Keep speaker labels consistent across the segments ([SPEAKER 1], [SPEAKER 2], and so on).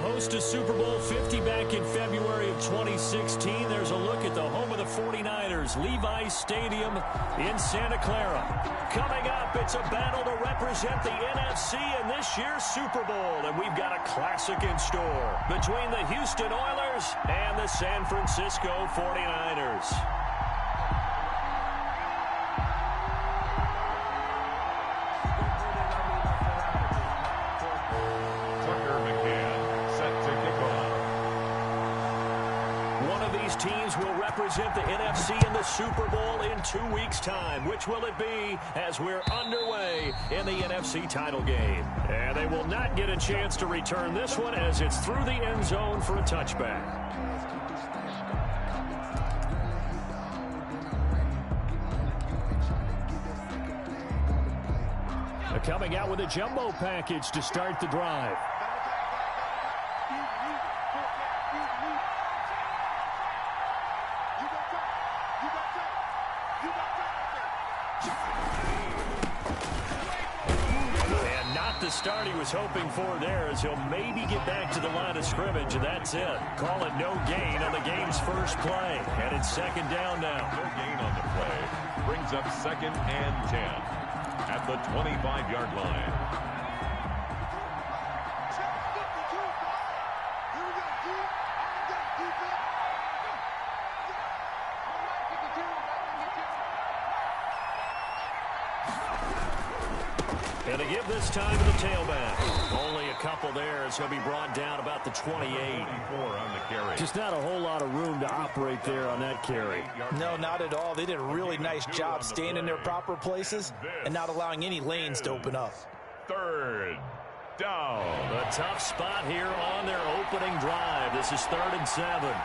[SPEAKER 1] host of Super Bowl 50 back in February of 2016. There's a look at the home of the 49ers, Levi's Stadium in Santa Clara. Coming up, it's a battle to represent the NFC in this year's Super Bowl, and we've got a classic in store between the Houston Oilers and the San Francisco 49ers. Teams will represent the NFC in the Super Bowl in 2 weeks' time. Which will it be as we're underway in the NFC title game? And they will not get a chance to return this one as it's through the end zone for a touchback. They're coming out with a jumbo package to start the drive. The start he was hoping for there as he'll maybe get back to the line of scrimmage, and that's it. Call it no gain on the game's first play, and it's second down now.
[SPEAKER 2] No gain on the play. Brings up 2nd and 10 at the 25-yard line.
[SPEAKER 1] And to give this time to the tailback. Only a couple there as he'll be brought down about the 28.
[SPEAKER 2] On the carry.
[SPEAKER 1] Just not a whole lot of room to operate there on that carry.
[SPEAKER 3] No, not at all. They did a really nice job staying in their proper places and not allowing any lanes to open up.
[SPEAKER 2] 3rd down.
[SPEAKER 1] A tough spot here on their opening drive. This is 3rd and 7.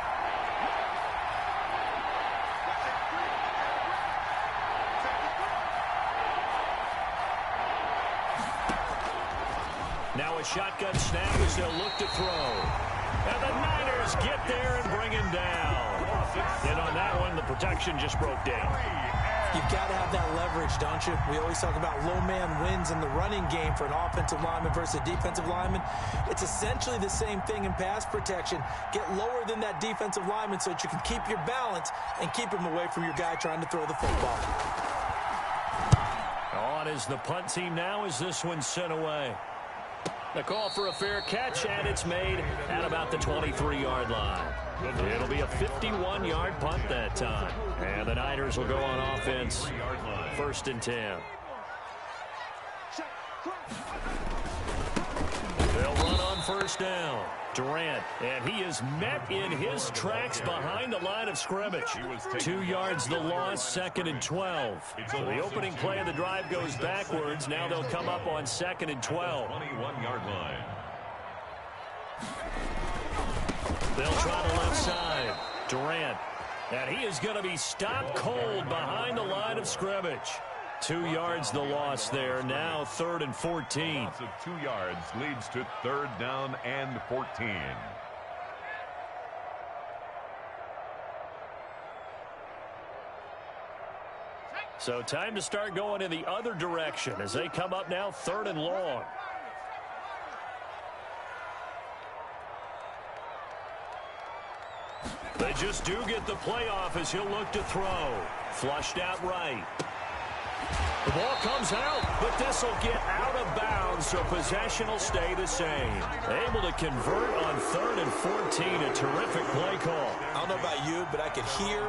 [SPEAKER 1] Now a shotgun snap as they'll look to throw. And the Niners get there and bring him down. And on that one, the protection just broke down.
[SPEAKER 3] You've got to have that leverage, don't you? We always talk about low man wins in the running game for an offensive lineman versus a defensive lineman. It's essentially the same thing in pass protection. Get lower than that defensive lineman so that you can keep your balance and keep him away from your guy trying to throw the football.
[SPEAKER 1] On is the punt team now as this one's sent away. The call for a fair catch, and it's made at about the 23-yard line. It'll be a 51-yard punt that time. And the Niners will go on offense. 1st and 10. They'll run on 1st down. Durant, and he is met in his tracks behind the line of scrimmage. 2 yards the loss, 2nd and 12. So the opening play of the drive goes backwards. Now they'll come up on 2nd and 12.
[SPEAKER 2] 21-yard line.
[SPEAKER 1] They'll try the left side. Durant, and he is going to be stopped cold behind the line of scrimmage. 2 yards the loss there. Now 3rd and 14.
[SPEAKER 2] Loss of 2 yards leads to 3rd down and 14.
[SPEAKER 1] So time to start going in the other direction as they come up now 3rd and long. They just do get the playoff as he'll look to throw. Flushed out right. The ball comes out, but this will get out of bounds, so possession will stay the same. Able to convert on 3rd and 14, a terrific play call.
[SPEAKER 3] I don't know about you, but I could hear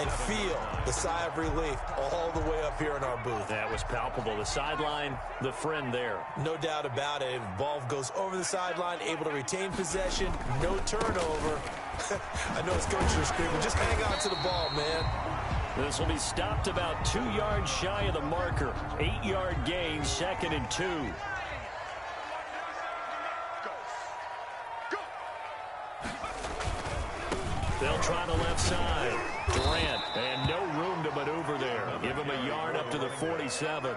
[SPEAKER 3] and feel the sigh of relief all the way up here in our booth.
[SPEAKER 1] That was palpable. The sideline, the friend there.
[SPEAKER 3] No doubt about it. The ball goes over the sideline, able to retain possession, no turnover. I know his coaches are screaming, just hang on to the ball, man.
[SPEAKER 1] This will be stopped about 2 yards shy of the marker. 8-yard gain, 2nd and 2. They'll try the left side. Durant, and no room to maneuver there. Give him a yard up to the 47.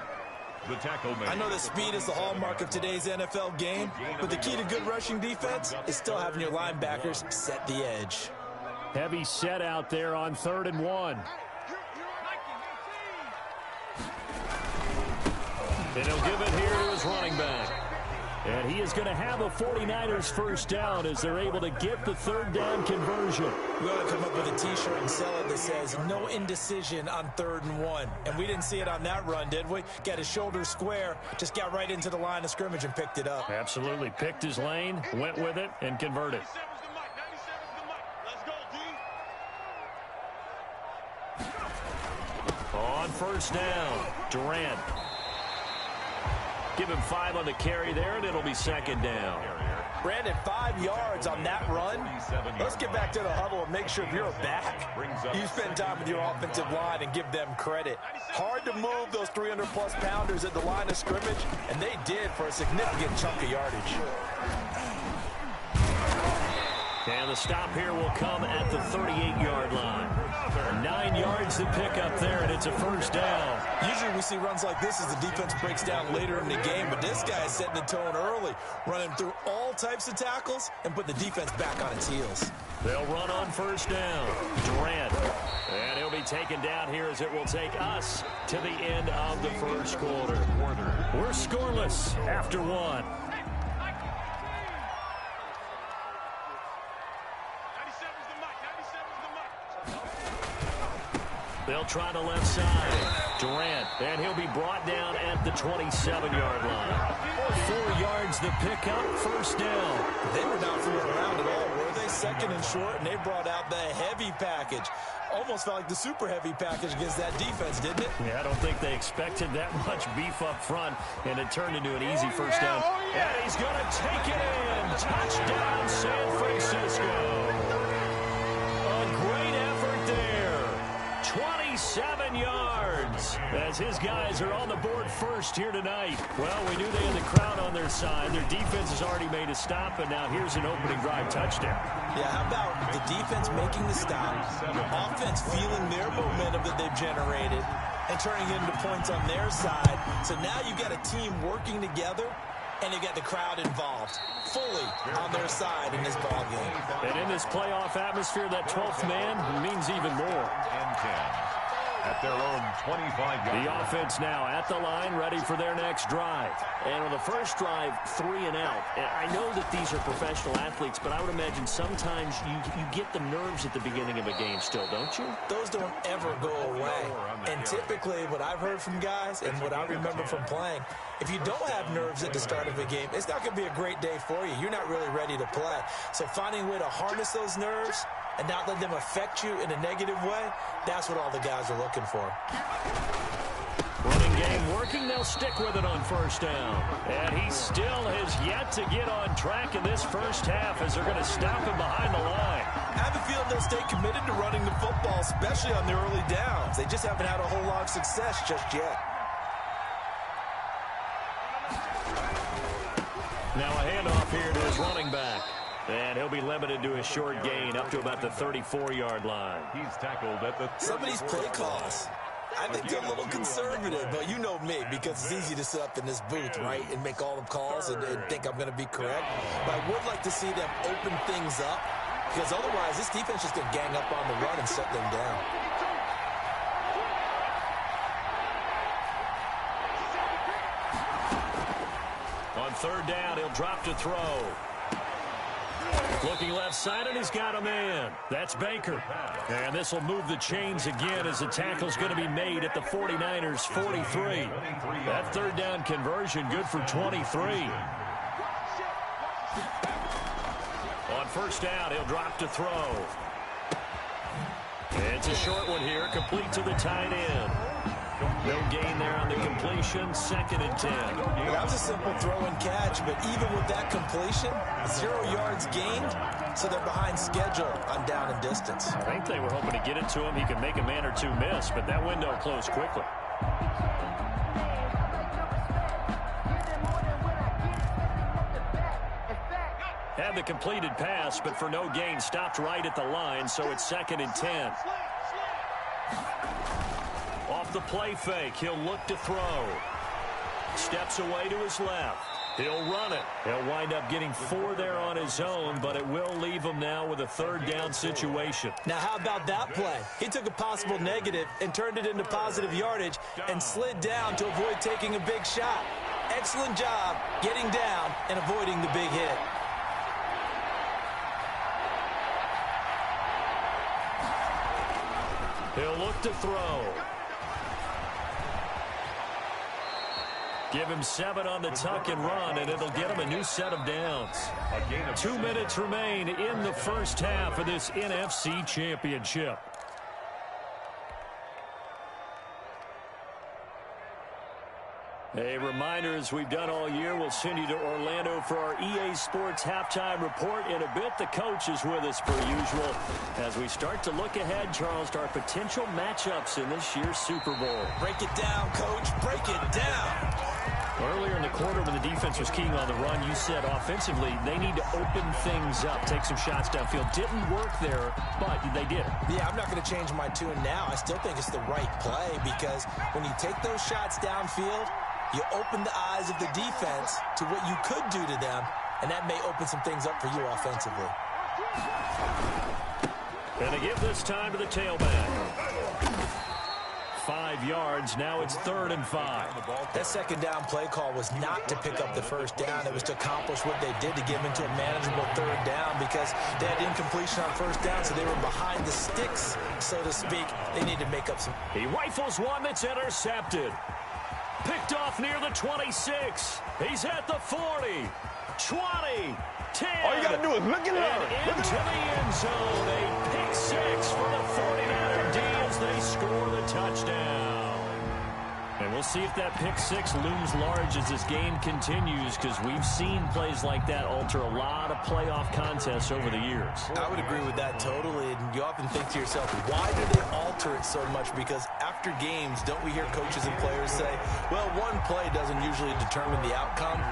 [SPEAKER 2] The tackle man.
[SPEAKER 3] I know that speed is the hallmark of today's NFL game, but the key to good rushing defense is still having your linebackers set the edge.
[SPEAKER 1] Heavy set out there on 3rd and 1. And he'll give it here to his running back. And he is going to have a 49ers first down as they're able to get the third down conversion.
[SPEAKER 3] We ought to come up with a T-shirt and sell it that says, no indecision on 3rd and 1. And we didn't see it on that run, did we? Got his shoulder square, just got right into the line of scrimmage and picked it up.
[SPEAKER 1] Absolutely. Picked his lane, went with it, and converted. On first down, Durant. Give him 5 on the carry there, and it'll be 2nd down.
[SPEAKER 3] Brandon, 5 yards on that run. Let's get back to the huddle and make sure if you're a back, you spend time with your offensive line and give them credit. Hard to move those 300-plus pounders at the line of scrimmage, and they did for a significant chunk of yardage.
[SPEAKER 1] And the stop here will come at the 38-yard line. 9 yards to pick up there, and it's a first down.
[SPEAKER 3] Usually we see runs like this as the defense breaks down later in the game, but this guy is setting the tone early, running through all types of tackles and put the defense back on its heels.
[SPEAKER 1] They'll run on first down. Durant. And he'll be taken down here as it will take us to the end of the first quarter. We're scoreless after 1. They'll try the left side. Durant, and he'll be brought down at the 27-yard line. 4 yards to pick up, first down.
[SPEAKER 3] They were not fooling around at all, were they? 2nd and short, and they brought out the heavy package. Almost felt like the super heavy package against that defense, didn't it?
[SPEAKER 1] Yeah, I don't think they expected that much beef up front, and it turned into an easy first down. And he's going to take it in. Touchdown, San Francisco. A great effort there. 27 yards as his guys are on the board first here tonight. Well, we knew they had the crowd on their side. Their defense has already made a stop, and now here's an opening drive touchdown.
[SPEAKER 3] Yeah, how about the defense making the stop, offense feeling their momentum that they've generated, and turning it into points on their side. So now you've got a team working together, and you got the crowd involved, fully on their side in this ballgame.
[SPEAKER 1] And in this playoff atmosphere, that 12th man means even more.
[SPEAKER 2] And 10 at their own 25-yard.
[SPEAKER 1] The offense now at the line, ready for their next drive. And on the first drive, 3 and out. And I know that these are professional athletes, but I would imagine sometimes you get the nerves at the beginning of a game still, don't you?
[SPEAKER 3] Those don't ever go away. And typically, what I've heard from guys and what I remember from playing, if you don't have nerves at the start of a game, it's not going to be a great day for you. You're not really ready to play. So finding a way to harness those nerves and not let them affect you in a negative way, that's what all the guys are looking for.
[SPEAKER 1] Running game working, they'll stick with it on first down. And he still has yet to get on track in this first half as they're going to stop him behind the line.
[SPEAKER 3] I have a feeling they'll stay committed to running the football, especially on their early downs. They just haven't had a whole lot of success just yet.
[SPEAKER 1] Now a handoff here to his running back. And he'll be limited to a short gain up to about the 34-yard line.
[SPEAKER 2] He's tackled at the 34.
[SPEAKER 3] Some of these play calls, I think they're a little conservative, but you know me, because it's easy to sit up in this booth, right, and make all the calls and think I'm going to be correct. But I would like to see them open things up, because otherwise this defense is going to gang up on the run and shut them down.
[SPEAKER 1] On third down, he'll drop to throw. Looking left side, and he's got a man. That's Baker. And this will move the chains again as the tackle's going to be made at the 49ers' 43. That third down conversion good for 23. On first down, he'll drop to throw. It's a short one here, complete to the tight end. No gain there on the completion, 2nd and 10.
[SPEAKER 3] Well, that was a simple throw and catch, but even with that completion, 0 yards gained, so they're behind schedule on down and distance.
[SPEAKER 1] I think they were hoping to get it to him. He could make a man or two miss, but that window closed quickly. Had the completed pass, but for no gain, stopped right at the line, so it's 2nd and 10. Off the play fake, he'll look to throw. Steps away to his left. He'll run it. He'll wind up getting 4 there on his own, but it will leave him now with a third down situation.
[SPEAKER 3] Now, how about that play? He took a possible negative and turned it into positive yardage and slid down to avoid taking a big shot. excellent job getting down and avoiding the big hit.
[SPEAKER 1] He'll look to throw. Give him 7 on the tuck and run, and it'll get him a new set of downs. 2 minutes remain in the first half of this NFC Championship. A reminder, as we've done all year, we'll send you to Orlando for our EA Sports halftime report. In a bit, the coach is with us per usual as we start to look ahead, Charles, to our potential matchups in this year's Super Bowl.
[SPEAKER 3] Break it down, Coach. Break it down.
[SPEAKER 1] Earlier in the quarter when the defense was keying on the run, you said offensively they need to open things up, take some shots downfield. Didn't work there, but they did.
[SPEAKER 3] Yeah, I'm not going to change my tune now. I still think it's the right play because when you take those shots downfield, you open the eyes of the defense to what you could do to them, and that may open some things up for you offensively.
[SPEAKER 1] And they give this time to the tailback. 5 yards. Now it's 3rd and 5.
[SPEAKER 3] That second down play call was not to pick up the first down. It was to accomplish what they did to get them into a manageable 3rd down because they had incompletion on first down, so they were behind the sticks, so to speak. They need to make up some.
[SPEAKER 1] He rifles one that's intercepted. Picked off near the 26. He's at the 40, 20, 10.
[SPEAKER 4] All you got to do is look at
[SPEAKER 1] and into the end zone. A pick 6 for the 49er D as they score the touchdown. And we'll see if that pick 6 looms large as this game continues, because we've seen plays like that alter a lot of playoff contests over the years.
[SPEAKER 3] I would agree with that totally, and you often think to yourself, why do they alter it so much? Because after games, don't we hear coaches and players say, well, one play doesn't usually determine the outcome?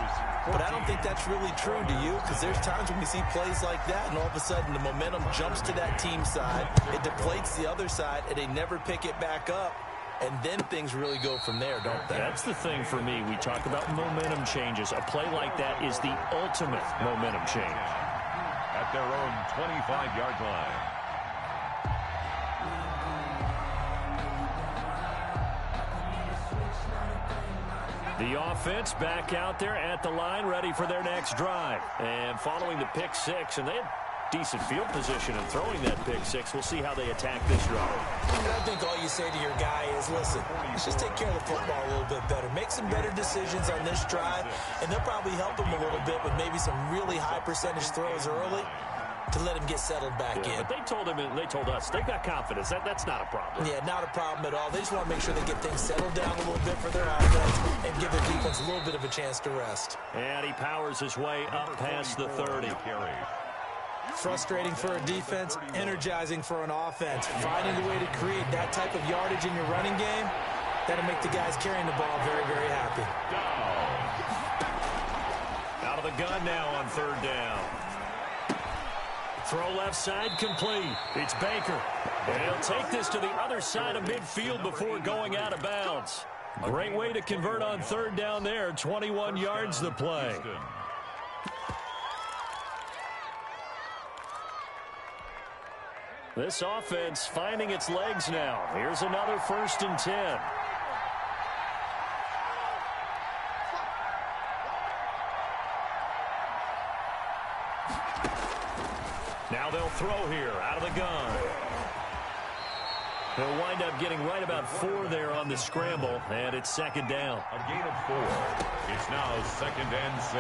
[SPEAKER 3] But I don't think that's really true, do you? Because there's times when we see plays like that, and all of a sudden the momentum jumps to that team side, it deflates the other side, and they never pick it back up. And then things really go from there, don't they?
[SPEAKER 1] That's the thing for me. We talk about momentum changes. A play like that is the ultimate momentum change.
[SPEAKER 2] At their own 25-yard line.
[SPEAKER 1] The offense back out there at the line, ready for their next drive. And following the pick 6, and they had decent field position in throwing that pick 6. We'll see how they attack this drive.
[SPEAKER 3] I think all you say to your guy is, listen, let's just take care of the football a little bit better. Make some better decisions on this drive, and they'll probably help him a little bit with maybe some really high percentage throws early to let him get settled back in.
[SPEAKER 1] But they told him, and they told us, they've got confidence. That's not a problem.
[SPEAKER 3] Yeah, not a problem at all. They just want to make sure they get things settled down a little bit for their offense and give their defense a little bit of a chance to rest.
[SPEAKER 1] And he powers his way up past the 30.
[SPEAKER 3] Frustrating for a defense, energizing for an offense. Finding a way to create that type of yardage in your running game, that'll make the guys carrying the ball very, very happy.
[SPEAKER 1] Out of the gun now on 3rd down. Throw left side complete. It's Baker. And he'll take this to the other side of midfield before going out of bounds. Great way to convert on 3rd down there. 21 yards the play. This offense finding its legs now. Here's another 1st and 10. Now they'll throw here out of the gun. They'll wind up getting right about 4 there on the scramble, and it's 2nd down.
[SPEAKER 2] A gain of 4. It's now 2nd and 6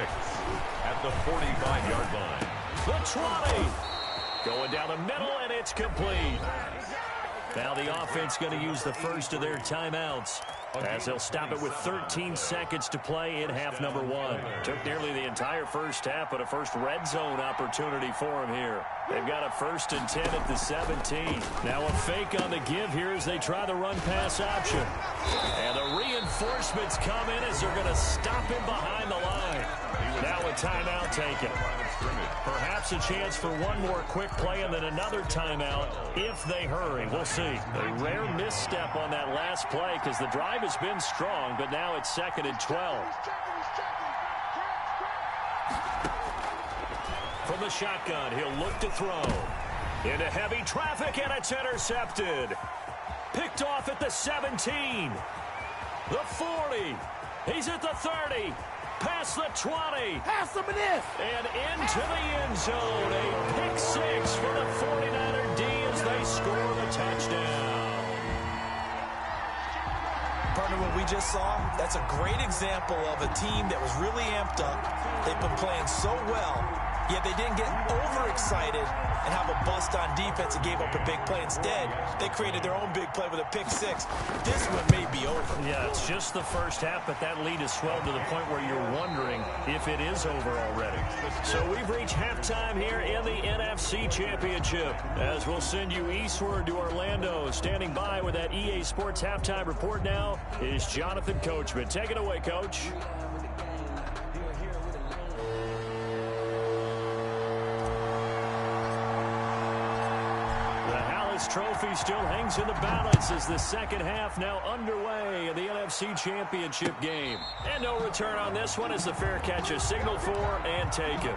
[SPEAKER 2] at the 45-yard line.
[SPEAKER 1] The 20. Going down the middle, and it's complete. Now the offense going to use the first of their timeouts as they'll stop it with 13 seconds to play in half number 1. Took nearly the entire first half, but a first red zone opportunity for them here. They've got a 1st and 10 at the 17. Now a fake on the give here as they try the run-pass option. And the reinforcements come in as they're going to stop him behind the line. Now a timeout taken. Perhaps a chance for one more quick play and then another timeout if they hurry. We'll see. A rare misstep on that last play because the drive has been strong, but now it's 2nd and 12. From the shotgun, he'll look to throw. Into heavy traffic, and it's intercepted. Picked off at the 17. The 40. He's at the 30. Past the 20.
[SPEAKER 4] Pass him this.
[SPEAKER 1] And into the end zone. A pick six for the 49er D as they score the touchdown.
[SPEAKER 3] Partner, what we just saw, that's a great example of a team that was really amped up. They've been playing so well, yet they didn't get overexcited and have a bust on defense and gave up a big play. Instead, they created their own big play with a pick six. This one may be over.
[SPEAKER 1] Yeah, it's just the first half, but that lead has swelled to the point where you're wondering if it is over already. So we've reached halftime here in the NFC Championship, as we'll send you eastward to Orlando. Standing by with that EA Sports halftime report now is Jonathan Coachman. Take it away, Coach. Trophy still hangs in the balance as the second half now underway in the NFC Championship game. And no return on this one as the fair catch is signaled for and taken.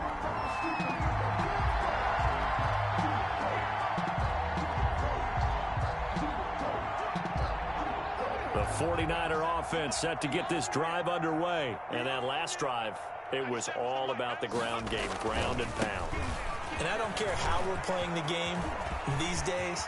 [SPEAKER 1] The 49er offense set to get this drive underway. And that last drive, it was all about the ground game, ground and pound.
[SPEAKER 3] And I don't care how we're playing the game these days,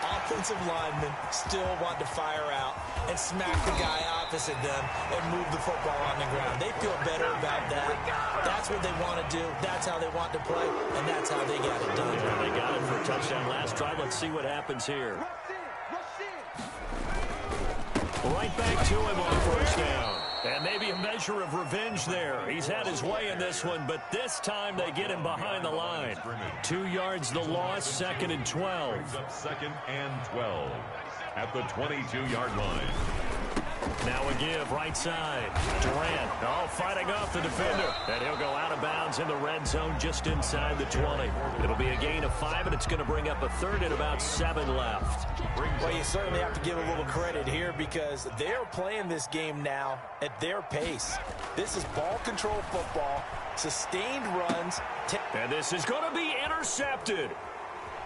[SPEAKER 3] offensive linemen still want to fire out and smack the guy opposite them and move the football on the ground. They feel better about that. That's what they want to do. That's how they want to play, and that's how they got it done.
[SPEAKER 1] Yeah, they got it for a touchdown last drive. Let's see what happens here. Right back to him on first down. And maybe a measure of revenge there. He's had his way in this one, but this time they get him behind the line. 2 yards the loss, 2nd and 12.
[SPEAKER 2] Brings up 2nd and 12 at the 22-yard line.
[SPEAKER 1] Now a give, right side. Durant, fighting off the defender. And he'll go out of bounds in the red zone just inside the 20. It'll be a gain of 5, and it's going to bring up a 3rd and about 7 left.
[SPEAKER 3] Well, you certainly have to give a little credit here because they're playing this game now at their pace. This is ball control football, sustained runs.
[SPEAKER 1] And this is going to be intercepted.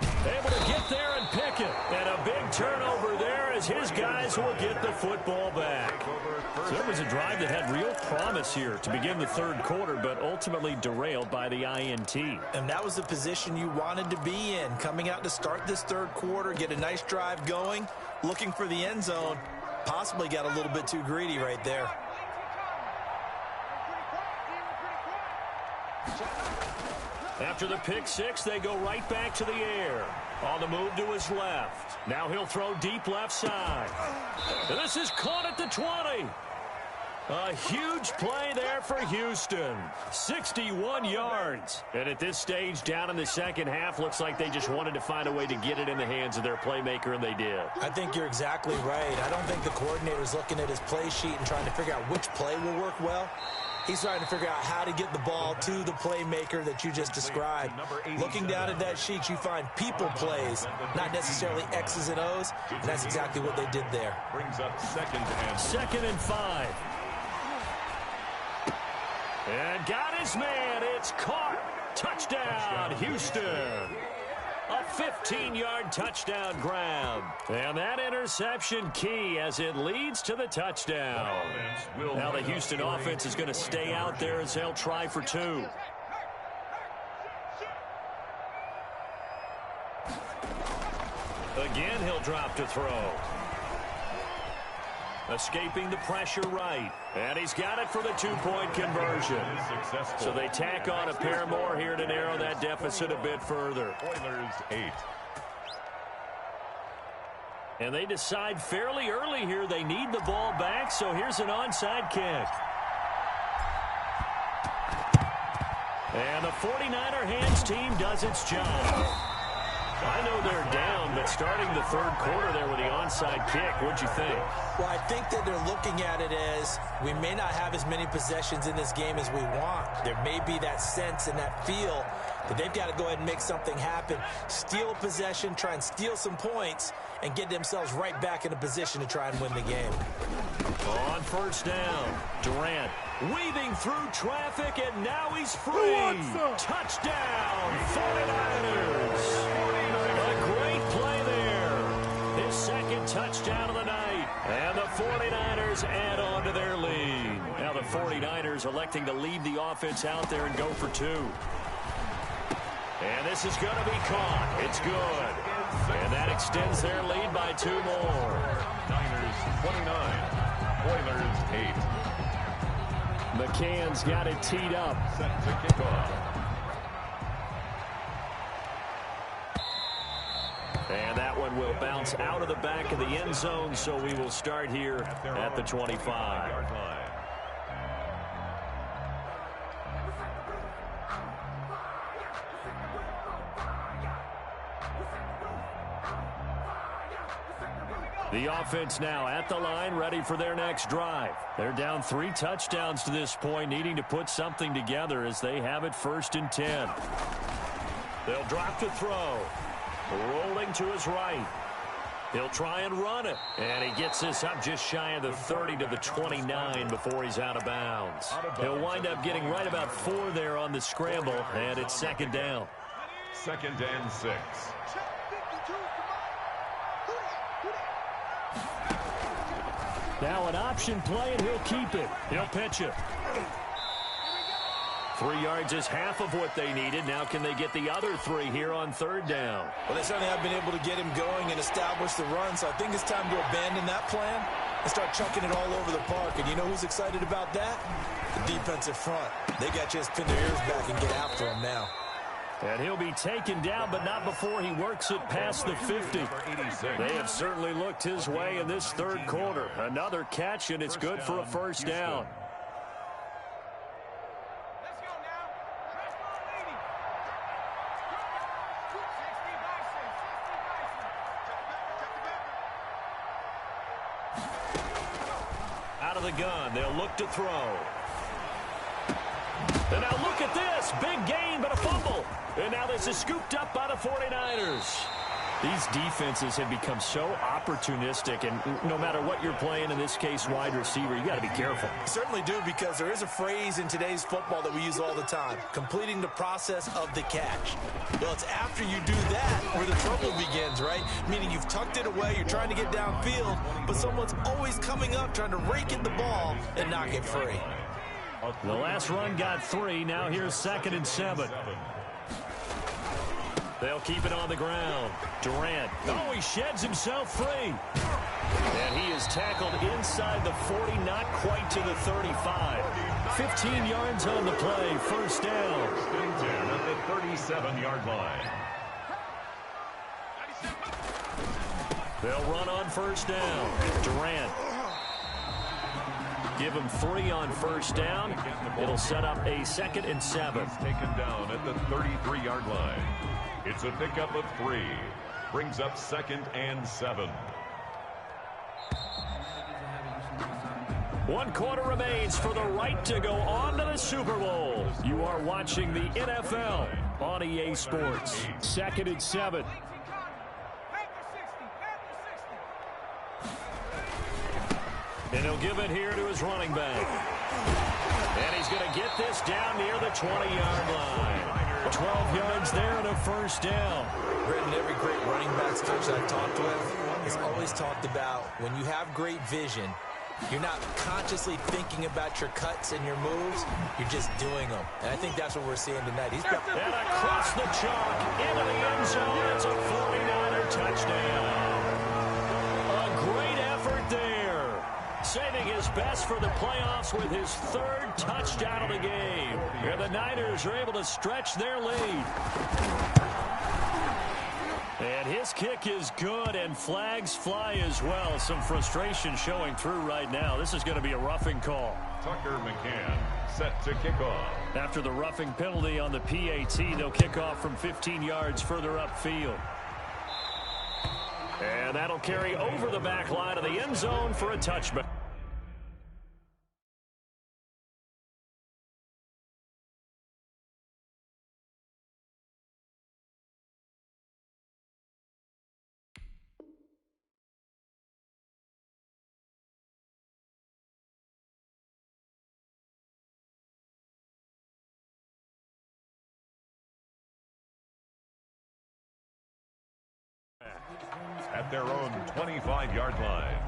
[SPEAKER 1] Able to get there and pick it. And a big turnover there as his guys will get the football back. So it was a drive that had real promise here to begin the 3rd quarter, but ultimately derailed by the INT.
[SPEAKER 3] And that was the position you wanted to be in. Coming out to start this 3rd quarter, get a nice drive going, looking for the end zone. Possibly got a little bit too greedy right there.
[SPEAKER 1] After the pick six, they go right back to the air. On the move to his left. Now he'll throw deep left side. And this is caught at the 20. A huge play there for Houston. 61 yards. And at this stage, down in the second half, looks like they just wanted to find a way to get it in the hands of their playmaker, and they did.
[SPEAKER 3] I think you're exactly right. I don't think the coordinator's looking at his play sheet and trying to figure out which play will work well. He's trying to figure out how to get the ball to the playmaker that you just described. Looking down at that sheet, you find people plays, not necessarily X's and O's, and that's exactly what they did there.
[SPEAKER 2] Brings up 2nd and
[SPEAKER 1] 5. And got his man. It's caught. Touchdown, Houston. A 15-yard touchdown grab. And that interception key as it leads to the touchdown. Now the Houston offense is going to stay out there as they'll try for 2. Again, he'll drop to throw. Escaping the pressure right. And he's got it for the 2-point conversion. So they tack on a pair more here to narrow that deficit a bit further.
[SPEAKER 2] Oilers 8.
[SPEAKER 1] And they decide fairly early here they need the ball back, so here's an onside kick. And the 49er hands team does its job. I know they're down, but starting the 3rd quarter there with the onside kick, what'd you think?
[SPEAKER 3] Well, I think that they're looking at it as we may not have as many possessions in this game as we want. There may be that sense and that feel that they've got to go ahead and make something happen. Steal possession, try and steal some points, and get themselves right back in a position to try and win the game.
[SPEAKER 1] On first down, Durant weaving through traffic, and now he's free. Touchdown, 49ers. A great play there. His 2nd touchdown of the night. And the 49ers add on to their lead. the 49ers electing to leave the offense out there and go for two. And this is going to be caught. It's good. And that extends their lead by 2 more.
[SPEAKER 2] Niners 29, Oilers 8.
[SPEAKER 1] McCann's got it teed up.
[SPEAKER 2] Set to kick off.
[SPEAKER 1] And that one will bounce out of the back of the end zone, so we will start here at the 25. The offense now at the line, ready for their next drive. They're down 3 touchdowns to this point, needing to put something together as they have it 1st and 10. They'll drop to throw. Rolling to his right. He'll try and run it. And he gets this up just shy of the 30 to the 29 before he's out of bounds. He'll wind up getting right about 4 there on the scramble, and it's 2nd down.
[SPEAKER 2] 2nd and 6.
[SPEAKER 1] Now an option play, and he'll keep it. He'll pitch it. 3 yards is half of what they needed. Now can they get the other 3 here on 3rd down?
[SPEAKER 3] Well, they certainly have been able to get him going and establish the run, so I think it's time to abandon that plan and start chucking it all over the park. And you know who's excited about that? The defensive front. They got to just pin their ears back and get after him now.
[SPEAKER 1] And he'll be taken down, but not before he works it past the 50. They have certainly looked his way in this 3rd quarter. Another catch, and it's good for a 1st down. Out of the gun, they'll look to throw. And now look at this. Big gain, but a fumble. And now this is scooped up by the 49ers. These defenses have become so opportunistic, and no matter what you're playing, in this case, wide receiver, you got to be careful.
[SPEAKER 3] You certainly do, because there is a phrase in today's football that we use all the time, completing the process of the catch. Well, it's after you do that where the trouble begins, right? Meaning you've tucked it away, you're trying to get downfield, but someone's always coming up trying to rake at the ball and knock it free.
[SPEAKER 1] The last run got 3. Now here's 2nd and 7. They'll keep it on the ground. Durant. Oh, he sheds himself free. And he is tackled inside the 40, not quite to the 35. 15 yards on the play. 1st down.
[SPEAKER 2] At the 37-yard line.
[SPEAKER 1] They'll run on 1st down. Durant. Give him 3 on 1st down. It'll set up a 2nd and 7.
[SPEAKER 2] Taken down at the 33-yard line. It's a pickup of 3. Brings up 2nd and 7.
[SPEAKER 1] 1 quarter remains for the right to go on to the Super Bowl. You are watching the NFL on EA Sports. 2nd and 7. And he'll give it here to his running back. And he's going to get this down near the 20-yard line. 12 yards there and a 1st down.
[SPEAKER 3] Brendan, every great running backs coach I've talked with has always talked about when you have great vision, you're not consciously thinking about your cuts and your moves. You're just doing them. And I think that's what we're seeing tonight. He's got
[SPEAKER 1] and across the chalk into the end zone. It's a 49er touchdown. A great effort there. Saving his best for the playoffs with his 3rd touchdown of the game. And the Niners are able to stretch their lead. And his kick is good, and flags fly as well. Some frustration showing through right now. This is going to be a roughing call.
[SPEAKER 2] Tucker McCann set to kick off.
[SPEAKER 1] After the roughing penalty on the PAT, they'll kick off from 15 yards further upfield. And that'll carry over the back line of the end zone for a touchback.
[SPEAKER 2] At their own 25-yard line.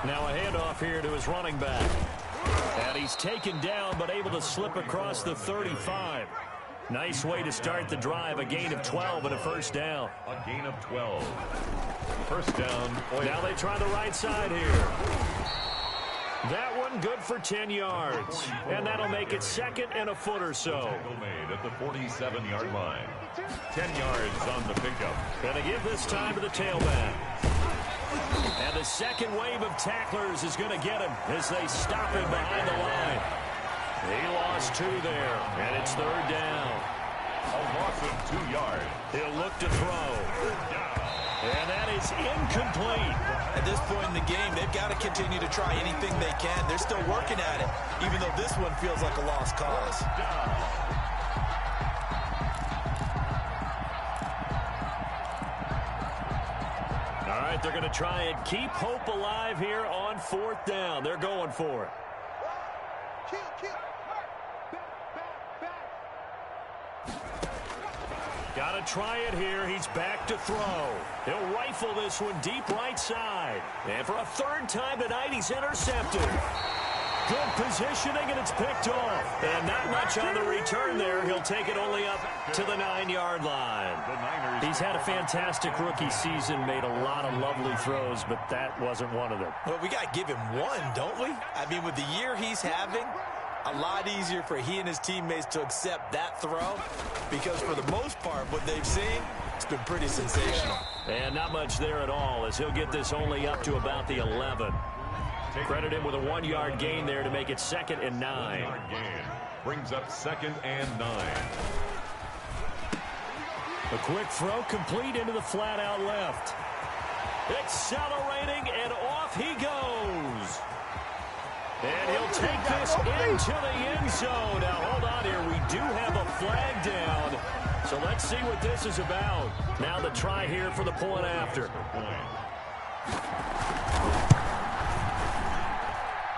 [SPEAKER 1] Now a handoff here to his running back. And he's taken down, but able to slip across the 35. Nice way to start the drive. A gain of 12 and a first down.
[SPEAKER 2] A gain of 12. First down.
[SPEAKER 1] Now they try the right side here. That one good for 10 yards. And that'll make it second and a foot or so.
[SPEAKER 2] Tackle made at the 47-yard line. 10 yards on the pickup.
[SPEAKER 1] Gonna give this time to the tailback. And the second wave of tacklers is going to get him as they stop him behind the line. He lost 2 there, and it's third down.
[SPEAKER 2] A loss of 2 yards.
[SPEAKER 1] He'll look to throw. And that is incomplete.
[SPEAKER 3] At this point in the game, they've got to continue to try anything they can. They're still working at it, even though this one feels like a lost cause.
[SPEAKER 1] All right, they're going to try and keep hope alive here on fourth down. They're going for it. Got to try it here. He's back to throw. He'll rifle this one deep right side. And for a third time tonight, he's intercepted. Good positioning, and it's picked off. And not much on the return there. He'll take it only up to the 9-yard line. He's had a fantastic rookie season, made a lot of lovely throws, but that wasn't one of them.
[SPEAKER 3] Well, we got to give him one, don't we? I mean, with the year he's having, a lot easier for he and his teammates to accept that throw, because for the most part, what they've seen, it's been pretty sensational.
[SPEAKER 1] And not much there at all, as he'll get this only up to about the 11. Credit him with a 1-yard gain there to make it second and 9.
[SPEAKER 2] Gain brings up second and 9.
[SPEAKER 1] A quick throw complete into the flat out left. Accelerating, and off he goes. And he'll take this into the end zone. Now, hold on here. We do have a flag down. So let's see what this is about. Now the try here for the point after.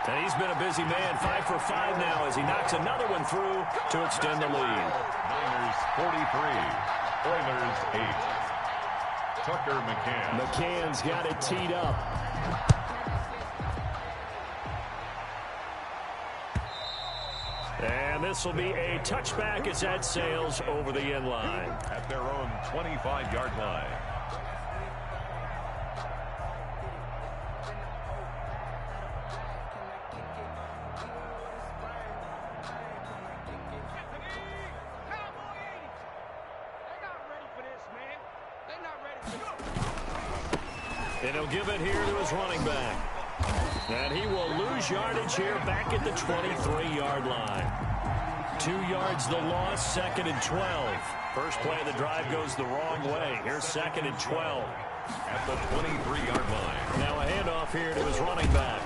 [SPEAKER 1] And he's been a busy man, 5 for 5 now as he knocks another one through to extend the lead.
[SPEAKER 2] Niners 43, Oilers 8. Tucker McCann.
[SPEAKER 1] McCann's got it teed up. And this will be a touchback as that sails over the end line.
[SPEAKER 2] At their own 25-yard line.
[SPEAKER 1] And he'll give it here to his running back. And he will lose yardage here back at the 23-yard line. 2 yards the loss, second and 12. First play of the drive goes the wrong way. Here's second and 12.
[SPEAKER 2] At the 23-yard line.
[SPEAKER 1] Now a handoff here to his running back.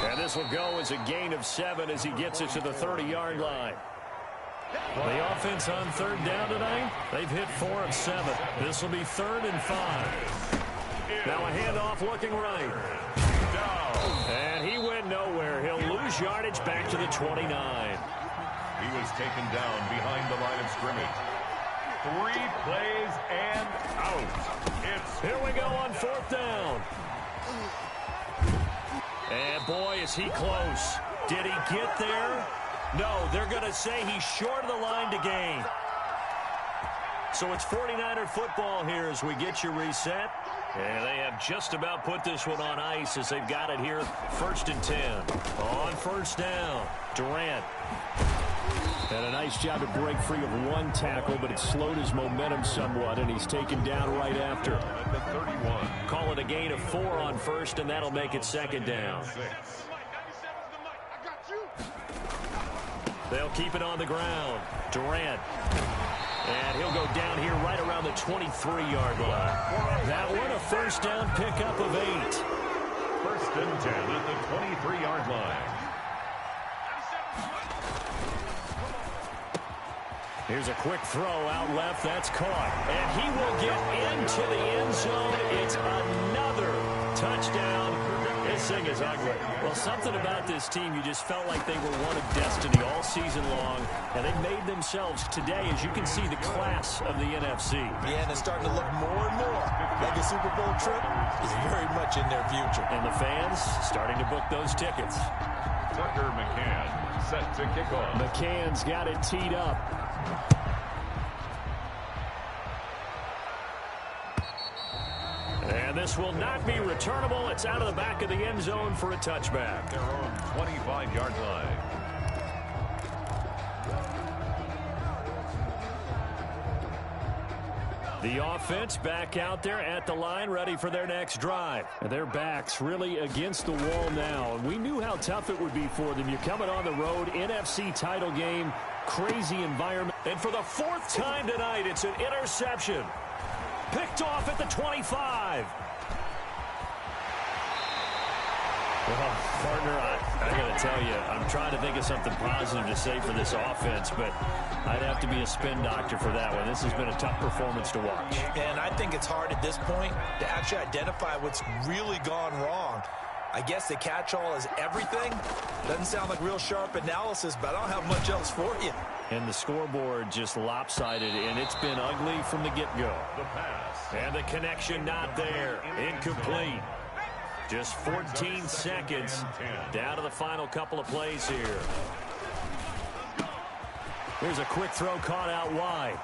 [SPEAKER 1] And this will go as a gain of 7 as he gets it to the 30-yard line. The offense on third down tonight, they've hit 4 of 7. This will be third and 5. Now a handoff looking right. And he went nowhere. He'll lose yardage back to the 29.
[SPEAKER 2] He was taken down behind the line of scrimmage. 3 plays and out.
[SPEAKER 1] Here we go on fourth down. And boy, is he close. Did he get there? No, they're going to say he's short of the line to gain. So it's 49er football here as we get you reset. And they have just about put this one on ice as they've got it here. First and 10. On first down, Durant. Had a nice job to break free of one tackle, but it slowed his momentum somewhat, and he's taken down right after.
[SPEAKER 2] At the 31.
[SPEAKER 1] Call it a gain of 4 on first, and that'll make it second down. They'll keep it on the ground. Durant. And he'll go down here right around the 23-yard line. That one a first down pickup of 8.
[SPEAKER 2] First and 10 at the 23-yard line.
[SPEAKER 1] Here's a quick throw out left. That's caught. And he will get into the end zone. It's another touchdown. This thing is ugly. Well, something about this team, you just felt like they were one of destiny all season long. And they made themselves today, as you can see, the class of the NFC.
[SPEAKER 3] Yeah, and it's starting to look more and more like a the Super Bowl trip is very much in their future.
[SPEAKER 1] And the fans starting to book those tickets.
[SPEAKER 2] Tucker McCann set to kick off.
[SPEAKER 1] McCann's got it teed up. And this will not be returnable. It's out of the back of the end zone for a touchback.
[SPEAKER 2] Their own 25-yard line.
[SPEAKER 1] The offense back out there at the line, ready for their next drive. And their backs really against the wall now. And we knew how tough it would be for them. You're coming on the road, NFC title game, crazy environment. And for the fourth time tonight, it's an interception. Picked off at the 25. Well, partner, I got to tell you, I'm trying to think of something positive to say for this offense, but I'd have to be a spin doctor for that one. This has been a tough performance to watch.
[SPEAKER 3] And I think it's hard at this point to actually identify what's really gone wrong. I guess the catch-all is everything. Doesn't sound like real sharp analysis, but I don't have much else for you.
[SPEAKER 1] And the scoreboard just lopsided, and it's been ugly from the get-go.
[SPEAKER 2] The pass.
[SPEAKER 1] And the connection not there. Incomplete. Just 14 seconds down to the final couple of plays here. Here's a quick throw caught out wide.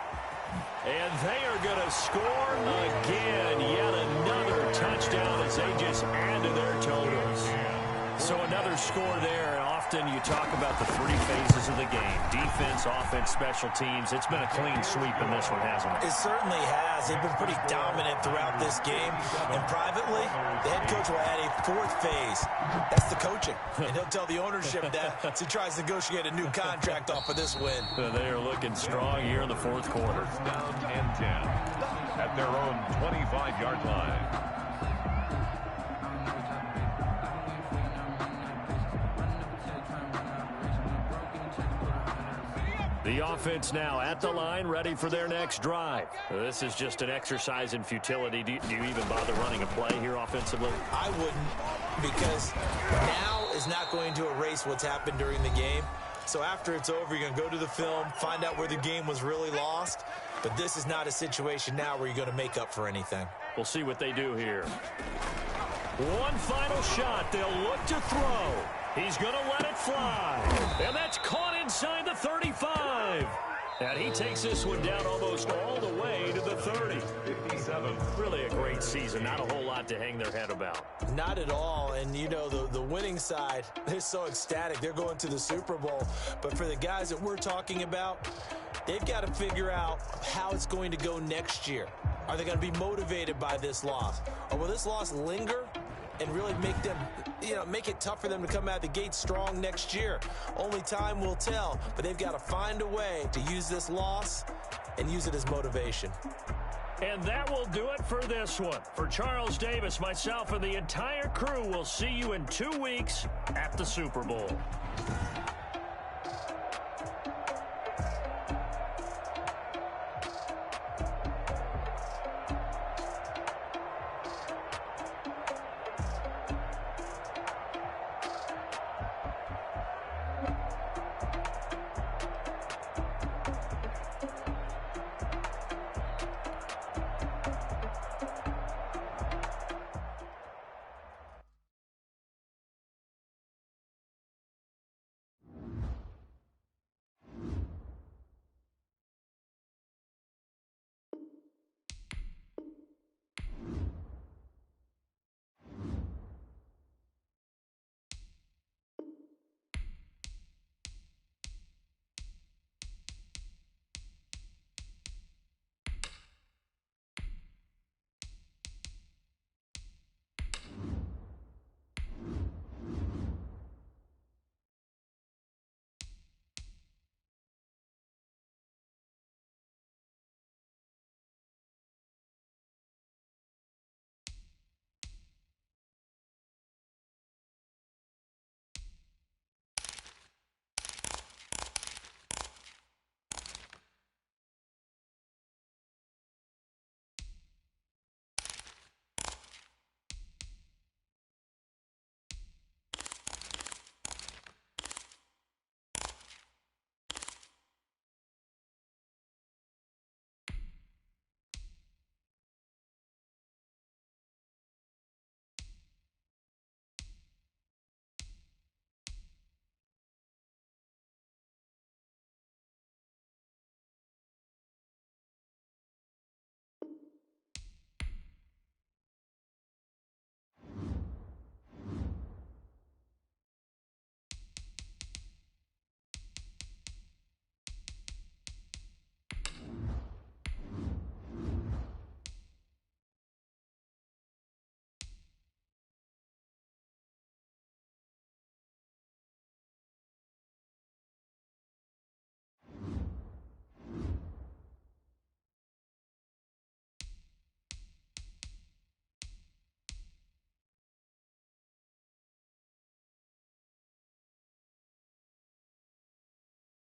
[SPEAKER 1] And they are going to score again. Yet another touchdown as they just add to their totals. So another score there. Often you talk about the three phases of the game. Defense, offense, special teams. It's been a clean sweep in this one, hasn't it?
[SPEAKER 3] It certainly has. They've been pretty dominant throughout this game. And privately, the head coach will add a fourth phase. That's the coaching. And he'll tell the ownership that as he tries to negotiate a new contract off of this win.
[SPEAKER 1] They are looking strong here in the fourth quarter.
[SPEAKER 2] Down and 10 at their own 25-yard line.
[SPEAKER 1] The offense now at the line, ready for their next drive. This is just an exercise in futility. Do you even bother running a play here offensively?
[SPEAKER 3] I wouldn't, because now is not going to erase what's happened during the game. So after it's over, you're going to go to the film, find out where the game was really lost. But this is not a situation now where you're going to make up for anything.
[SPEAKER 1] We'll see what they do here. One final shot. They'll look to throw. He's going to let it fly. And that's caught inside the 35. And he takes this one down almost all the way to the 30.
[SPEAKER 2] 57.
[SPEAKER 1] Really a great season. Not a whole lot to hang their head about.
[SPEAKER 3] Not at all. And, you know, the winning side, they're so ecstatic. They're going to the Super Bowl. But for the guys that we're talking about, they've got to figure out how it's going to go next year. Are they going to be motivated by this loss? Or will this loss linger and really make them, make it tough for them to come out of the gate strong next year? Only time will tell, but they've got to find a way to use this loss and use it as motivation.
[SPEAKER 1] And that will do it for this one. For Charles Davis, myself, and the entire crew, we'll see you in 2 weeks at the Super Bowl.